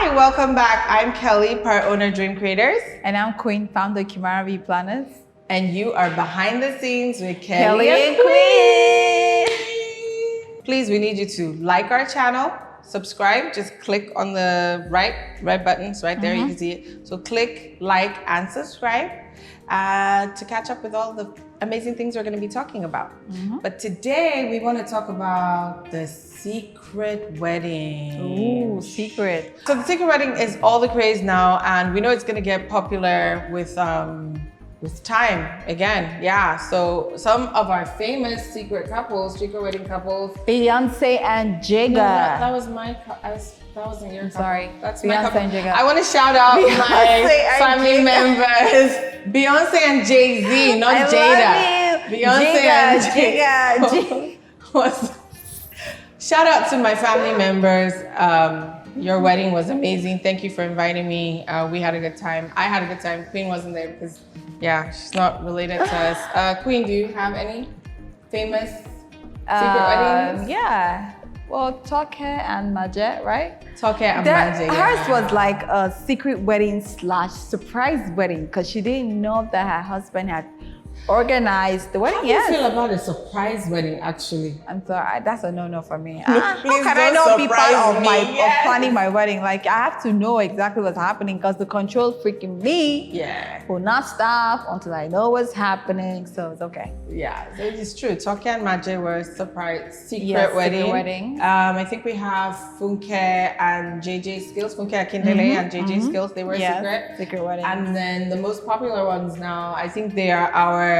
Hi, welcome back. I'm Kelly, part owner Dream Creators. And I'm Queen, founder of Kimara Planners. And you are behind the scenes with Kelley and Queen. Please, we need you to like our channel, subscribe, just click on the red buttons right there, you can see it. So click, like, and subscribe to catch up with all the amazing things we're going to be talking about. But today we want to talk about the secret wedding. Ooh, secret. So the secret wedding is all the craze now, and we know it's going to get popular with time again. Yeah, so some of our famous secret wedding couples. Beyonce and Jigga. No, that was my, that wasn't your couple. Sorry. That's my Beyonce couple. and Jigga. I want to shout out Beyonce my family Jigga. members. Beyonce and Jay-Z, not I Jada. love you. Beyonce and Jigga. Shout out to my family members. Your wedding was amazing. Thank you for inviting me. We had a good time. I had a good time. Queen wasn't there because, yeah, she's not related to us. Queen, do you have any famous secret weddings? Yeah. Well, Toke and Majet, right? Toke and Majet, yeah. Hers was like a secret wedding / surprise wedding because she didn't know that her husband had organized the wedding. How do you feel about a surprise wedding, actually? I'm sorry, that's a no-no for me. Please How can I don't not be part surprise of me. of planning my wedding? Like, I have to know exactly what's happening because the control freaking me will not stop until I know what's happening. So it's okay. Yeah, so it is true. Toke and Majet were secret wedding. I think we have Funke and JJ Skills, Funke Akindele and JJ Skills. They were secret wedding. And then the most popular ones now, I think they are our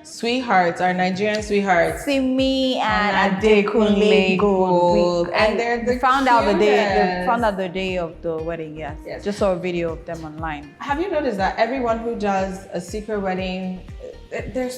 sweethearts, our Nigerian sweethearts. Simi and Adekunle Gold. And they're the found out the day. They cutest. found out the day of the wedding. Yes. Just saw a video of them online. Have you noticed that everyone who does a secret wedding, they're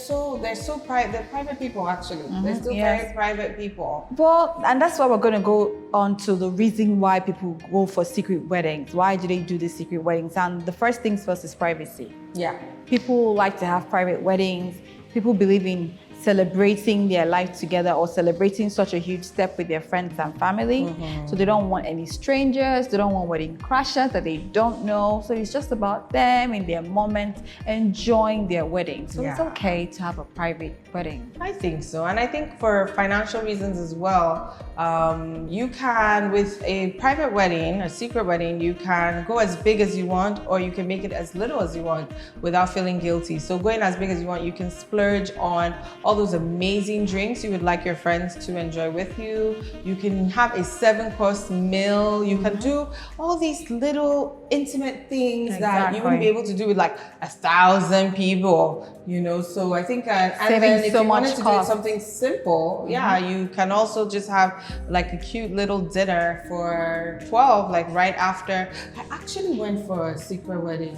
private. They're private people, actually. They're still very private people. Well, and that's why we're going to go on to the reason why people go for secret weddings. Why do they do these secret weddings? And the first things first is privacy. Yeah. People like to have private weddings. People believe in celebrating their life together or celebrating such a huge step with their friends and family. So they don't want any strangers. They don't want wedding crashers that they don't know. So it's just about them in their moment, enjoying their wedding. So it's okay to have a private wedding. I think so. And I think for financial reasons as well, you can, with a private wedding, a secret wedding, you can go as big as you want, or you can make it as little as you want without feeling guilty. So going as big as you want, you can splurge on all those amazing drinks you would like your friends to enjoy with you. You can have a 7-course meal. You can do all these little intimate things that you wouldn't be able to do with like 1,000 people, you know? So I think, and then if you wanted to do something simple, you can also just have like a cute little dinner for 12, like right after. I actually went for a secret wedding.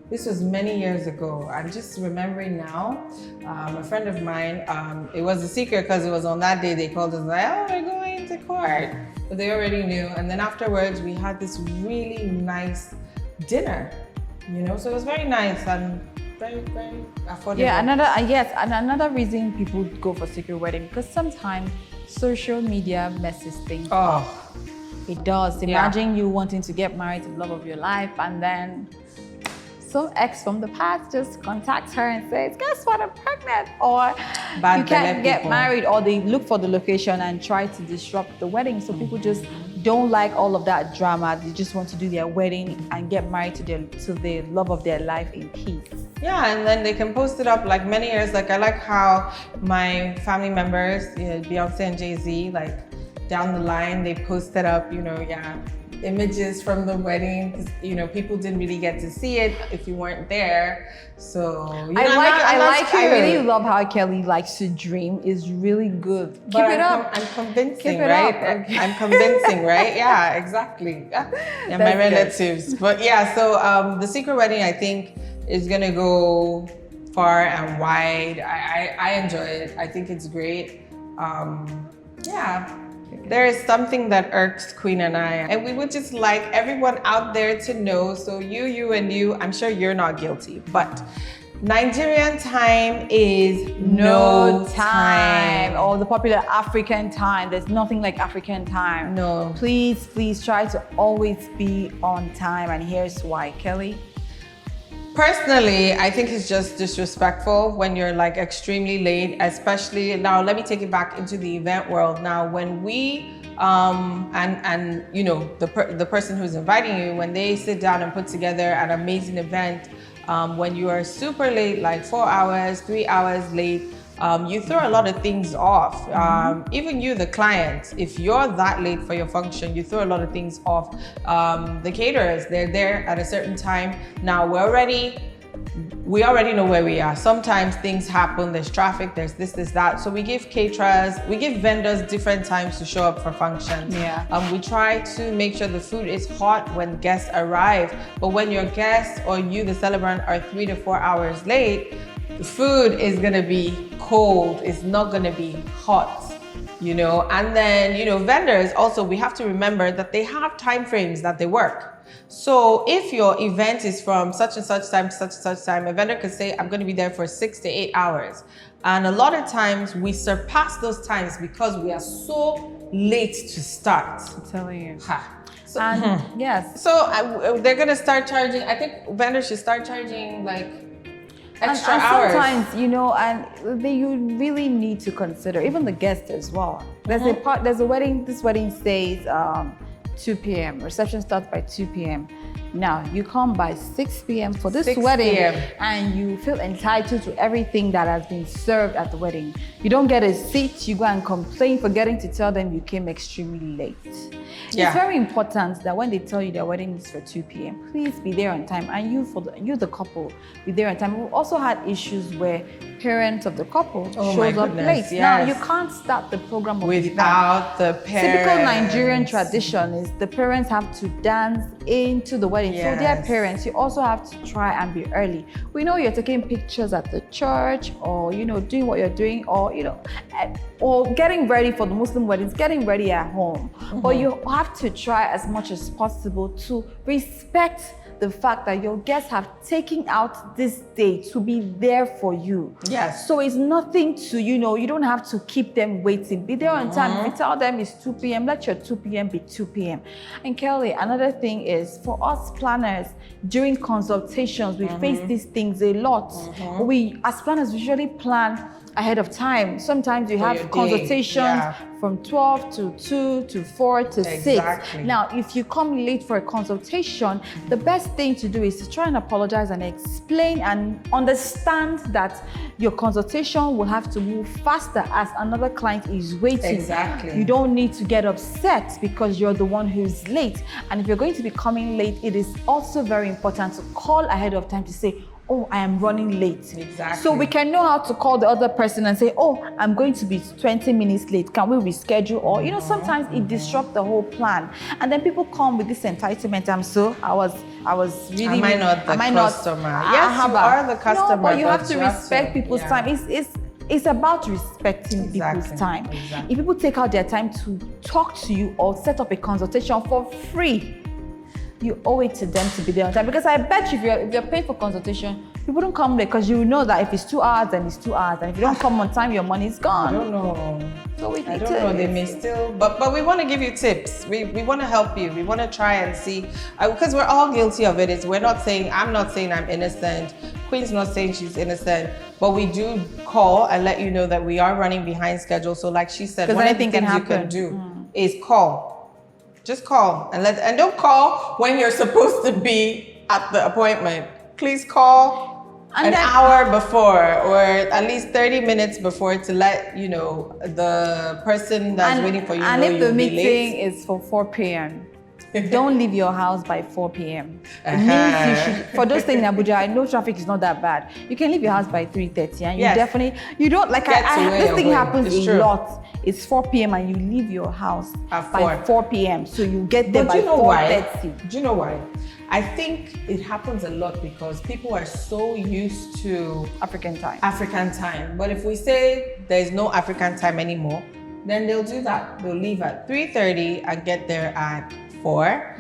This was many years ago. I'm just remembering now, a friend of mine, it was a secret because it was on that day they called us like, oh, we're going to court. But they already knew. And then afterwards, we had this really nice dinner, you know? So it was very nice and very, very affordable. Yeah, another reason people go for secret wedding, because sometimes social media messes things up. It does. Imagine you wanting to get married to the love of your life, and then some ex from the past just contacts her and says, guess what, I'm pregnant, or you can't get married, or they look for the location and try to disrupt the wedding. So people just don't like all of that drama. They just want to do their wedding and get married to the love of their life in peace. Yeah, and then they can post it up like many years. Like I like how my family members, Beyonce and Jay-Z, like down the line, they posted up, images from the wedding, because people didn't really get to see it if you weren't there. So I really love how Kelly likes to dream. Is really good. Keep it up. I'm convincing, Keep it right? up. Okay. I'm convincing, right? Yeah, exactly. Yeah, my relatives. But yeah, so the secret wedding, I think, is gonna go far and wide. I enjoy it. I think it's great. There is something that irks Queen and I, and we would just like everyone out there to know. So you, and you, I'm sure you're not guilty, but Nigerian time is no time. Or the popular African time. There's nothing like African time. No. Please try to always be on time. And here's why. Kelley? Personally, I think it's just disrespectful when you're like extremely late, especially now. Let me take it back into the event world. Now, when we and you know the person who's inviting you, when they sit down and put together an amazing event, when you are super late, like 4 hours, 3 hours late, you throw a lot of things off. Even you, the client, if you're that late for your function, you throw a lot of things off. The caterers, they're there at a certain time. Now we already know where we are. Sometimes things happen, there's traffic, there's this, that. So we give caterers, we give vendors different times to show up for functions. Yeah. We try to make sure the food is hot when guests arrive. But when your guests or you, the celebrant, are 3 to 4 hours late, the food is gonna be cold. It's not gonna be hot, you know? And then, you know, vendors also, we have to remember that they have time frames that they work. So if your event is from such and such time to such and such time, a vendor could say, I'm going to be there for 6 to 8 hours. And a lot of times we surpass those times because we are so late to start. I'm telling you. So, yes. So they're going to start charging, I think vendors should start charging like extra and hours. Sometimes, you know, you really need to consider, even the guests as well. There's a wedding, this wedding says, 2 p.m. Reception starts by 2 p.m. Now, you come by 6 p.m. for this wedding and you feel entitled to everything that has been served at the wedding. You don't get a seat, you go and complain, forgetting to tell them you came extremely late. Yeah. It's very important that when they tell you their wedding is for 2 p.m., please be there on time. And you, the couple, be there on time. We've also had issues where parents of the couple shows up late. Yes. Now, you can't start the program without the parents. Typical Nigerian tradition is the parents have to dance into the wedding. Yes. So their parents, you also have to try and be early. We know you're taking pictures at the church, or, you know, doing what you're doing, or, you know, or getting ready for the Muslim weddings, getting ready at home. But you have to try as much as possible to respect the fact that your guests have taken out this day to be there for you. Yes. So it's nothing to, you know, you don't have to keep them waiting. Be there on time. If you tell them it's 2 p.m., let your 2 p.m. be 2 p.m. And Kelley, another thing is, for us planners, during consultations, we face these things a lot. We, as planners, usually plan ahead of time. Sometimes you have consultations from 12 to 2 to 4 to 6. Now, if you come late for a consultation, the best thing to do is to try and apologize and explain and understand that your consultation will have to move faster as another client is waiting. Exactly. You don't need to get upset because you're the one who's late. And if you're going to be coming late, it is also very important to call ahead of time to say, oh, I am running late. Exactly. So we can know how to call the other person and say, oh, I'm going to be 20 minutes late. Can we reschedule? Or, you know, sometimes it disrupts the whole plan. And then people come with this entitlement. I was really... Am I not the customer? Yes, you are the customer. No, but you have to respect people's time. It's about respecting people's time. If people take out their time to talk to you or set up a consultation for free, you owe it to them to be there on time. Because I bet you if you're paying for consultation, people don't come late because you know that if it's 2 hours, then it's 2 hours. And if you don't come on time, your money is gone. I don't know. So I don't know. They may still, but we want to give you tips. We want to help you. We want to try and see, because we're all guilty of it. I'm not saying I'm innocent. Queen's not saying she's innocent, but we do call and let you know that we are running behind schedule. So like she said, one of the things you can do is call. Just call and don't call when you're supposed to be at the appointment. Please call an hour before, or at least 30 minutes before, to let you know the person that's waiting for you. And if the meeting is for 4 p.m., don't leave your house by 4 p.m. It means you should, for those staying in Abuja, I know traffic is not that bad. You can leave your house by 3:30, and you don't, like, this thing happens a lot. It's 4 p.m. and you leave your house by 4 p.m. So you get there by 4:30. Do you know why? I think it happens a lot because people are so used to African time. But if we say there's no African time anymore, then they'll do that. They'll leave at 3:30 and get there at 4.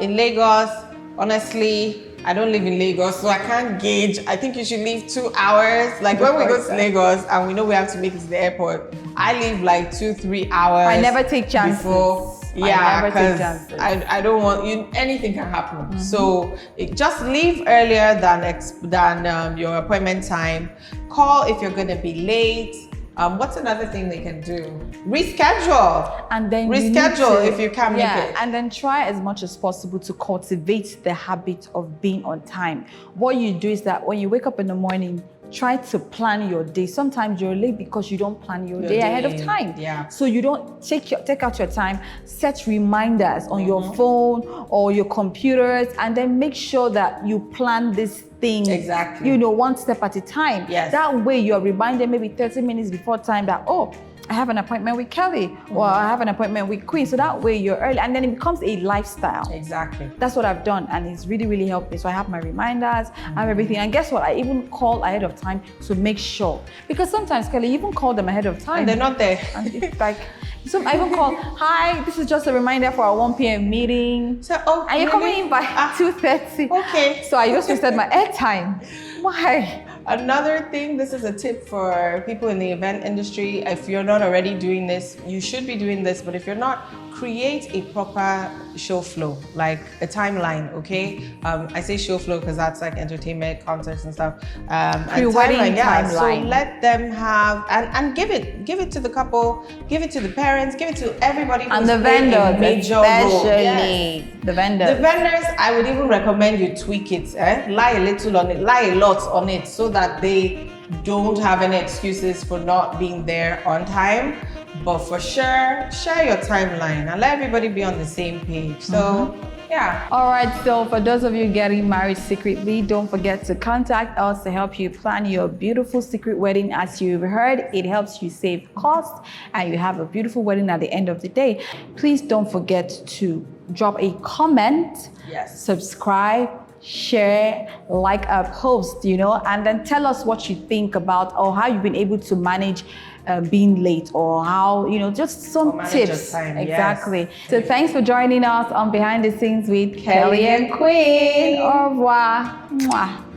In Lagos, honestly, I don't live in Lagos, so I can't gauge. I think you should leave 2 hours. Like when we go to Lagos and we know we have to make it to the airport, I leave like 2-3 hours. I never take chances. Yeah, because I don't want you. Anything can happen. So just leave earlier than your appointment time. Call if you're going to be late. What's another thing they can do? Reschedule. And then reschedule if you can't make it. And then try as much as possible to cultivate the habit of being on time. What you do is that when you wake up in the morning, try to plan your day. Sometimes you're late because you don't plan your day ahead of time. Yeah. So you don't take out your time, set reminders on your phone or your computers, and then make sure that you plan this thing, exactly, one step at a time. Yes. That way you're reminded maybe 30 minutes before time that, oh, I have an appointment with Kelley, or I have an appointment with Queen. So that way you're early, and then it becomes a lifestyle. Exactly. That's what I've done, and it's really, really helped me. So I have my reminders, I have everything. And guess what? I even call ahead of time to make sure. Because sometimes, Kelley, you even call them ahead of time. And they're not there. And it's like, so I even call, hi, this is just a reminder for our 1 p.m. meeting. So, and you're coming in by 2:30. Okay. So I just reset my airtime. Why? Another thing, this is a tip for people in the event industry. If you're not already doing this, you should be doing this. But if you're not, create a proper show flow, like a timeline, okay? I say show flow because that's like entertainment, concerts and stuff. Pre-wedding timeline. So let them have, and give it to the couple, give it to the parents, give it to everybody who's and the vendors, especially yes. The vendors. The vendors, I would even recommend you tweak it, lie a little on it, lie a lot on it, so that they don't have any excuses for not being there on time. But for sure, share your timeline and let everybody be on the same page. So, yeah. All right, so for those of you getting married secretly, don't forget to contact us to help you plan your beautiful secret wedding. As you've heard, it helps you save costs and you have a beautiful wedding at the end of the day. Please don't forget to drop a comment, yes, subscribe, share, like our post, and then tell us what you think about or how you've been able to manage being late, or how, just some tips. Exactly. Yes. So thanks for joining us on Behind the Scenes with Kelley and Queen. Au revoir. Mwah.